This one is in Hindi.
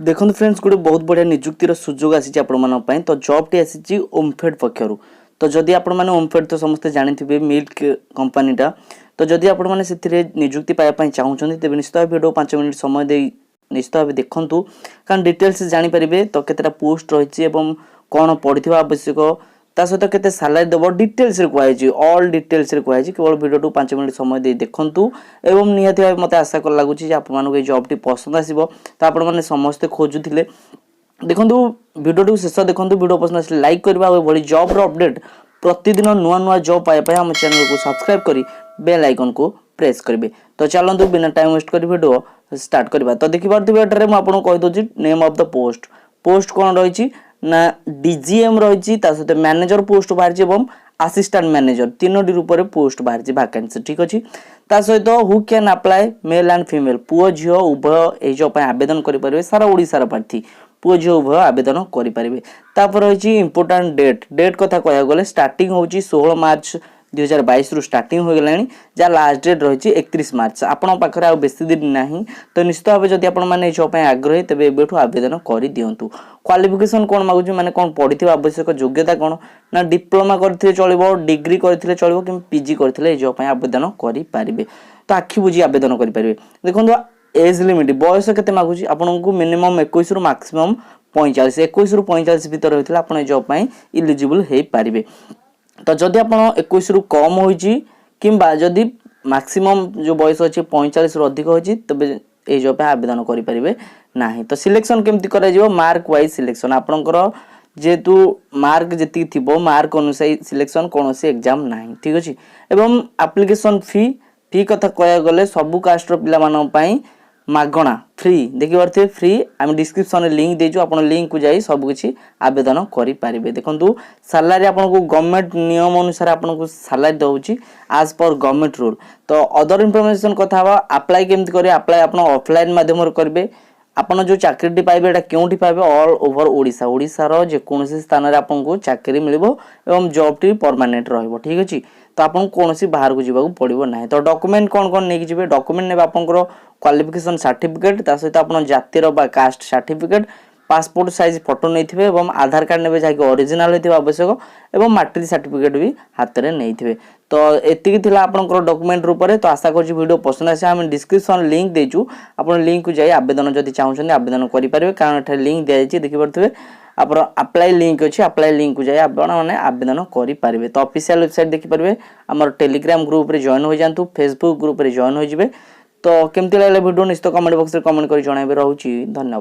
देखो फ्रेंड्स गोटे बहुत बढ़िया निजुक्तिर सुजोग आसी आपण तो जॉब टी आसी ओमफेड पक्षर। तो जदि आपण मैंने ओमफेड तो समस्ते जानी मिल्क कंपनीटा तो जदि आपण मैंने से निजुक्ति पाइबा चाहूँगी तेज निश्चित भाव वीडियो 5 मिनट समय दे निश्चित भाव देखूँ कारण डिटेल्स जानीपारे तो केतटा पोस्ट रही कौन पढ़ा आवश्यक ता सहित केते सैलरी देव डिटेल्स कहु ऑल डिटेल्स कहु केवल वीडियो 5 मिनट समय दे देखूँ एवं निहाती भाव मत आशा कर लगुच आपको जॉब टी पसंद आसो तो आपण मैंने समस्ते खोजुले देखो वीडियो शेष देखो वीडियो पसंद आसे लाइक करवा जॉब अपडेट प्रतिदिन नुआ नुआ जॉब पाइबा आम चैनल को सब्सक्राइब कर बेल आइकन को प्रेस करेंगे। तो चलतु बिना टाइम वेस्ट कर वीडियो स्टार्ट करवा। तो देखिपे एठार मुझे कहीदे name of the post post कौन रही ना डीजीएम रही सहित मैनेजर पोस्ट बाहर असिस्टेंट मैनेजर तीनोटी रूप में पोस्ट बाहर वैकेंसी ठीक अच्छे सहित who can apply male and female पुओ झील उभय जॉब आवेदन करेंगे सारा ओडिशार प्रार्थी पुओ झील उभय आवेदन करेंगे। रही इंपोर्टाट डेट कथा कह गले स्टार्टिंग हूँ 16 मार्च 2022 रु स्टार्टिंग हो गलानी जहाँ लास्ट डेट रही 31 मार्च आपण पाखे आ बेसी दिन ना तो निश्चित भाव जब आपने जॉब आग्रही तेज एवं आवेदन कर दिंतु। क्वालिफिकेशन कौन मागुच मैंने कौन पढ़ी आवश्यक योग्यता कौन ना डिप्लोमा करते चलो डिग्री करते चलो कि पीजी करते जॉब आवेदन करेंगे तो आखि बुझी आवेदन करेंगे। देखो एज लिमिट बयस के मागुच आपको मिनिमम 21 रु मैक्सिमम 45 21 रु 45 भर होता है आप जॉब इलिजिबल हो पारे। तो जदि आप 21 रु कम होबा जदि मैक्सिमम जो बयस अच्छे 45 रु अधिक होती तबे ये जॉब आवेदन करेंगे ना। तो सिलेक्शन केमती कर मार्क वाइज सिलेक्शन आपंकर जेहेतु मार्क जी थी मार्क अनुसार सिलेक्शन कौन से एग्जाम ना ठीक अच्छे। एवं एप्लिकेशन फी कथा कह गले सबू कास्टर पाई मागणा फ्री देखी पारे फ्री आम डिस्क्रिप्शन लिंक देचु आप लिंक को जाई सब किसी आवेदन करेंगे। देखो सैलरी आपको गवर्नमेंट नियम अनुसार आपको सैलरी दौर आज पर गवर्नमेंट रूल। तो अदर इनफॉरमेशन कथा अप्लाई केमती करेंगे अप्लाई आप ऑफलाइन माध्यम करेंगे आपन जो चाकरी पाइबे एटा क्योंठी पाइबे ऑल ओवर ओडिशा ओडिशार जेकोसी स्थान में आपको चाकरी मिलिबो एवं जॉब टी परमानेंट रहिबो ठीक अछि। तो आपन कोनोसी बाहर को जीवा पड़ो ना। तो डॉक्यूमेंट कौन कौन नहीं जी डॉक्यूमेंट ने आपंकर क्वालिफिकेशन सर्टिफिकेट ता सहित आपन जातिर बा caste certificate passport size photo नहीं एवं आधार कार्ड ने जहाँकि ओरिजिनल होता आवश्यक एवं मैट्रिक सर्टिफिकेट भी हाथ में नहीं। तो एतिकी थिला आपनकर डॉक्यूमेंट रूप में। तो आशा कर वीडियो पसंद आसे आम डिस्क्रिप्शन लिंक देचु आप लिंक को जाई आवेदन जदि चाहूँ आवेदन करेंगे कारण एट लिंक दी देखी पारे आप अप्लाई लिंक अच्छे अप्लाई लिंक को जाए आपने आवेदन करेंगे। तो ऑफिशियल वेबसाइट देखिपारे आम टेलीग्राम ग्रुप रे जॉइन हो जातु फेसबुक ग्रुप रे जॉइन हो जाए। तो केमती लगे वीडियो निश्चित कमेंट बॉक्स में कमेंट कर जणाइबे। रहूची धन्यवाद।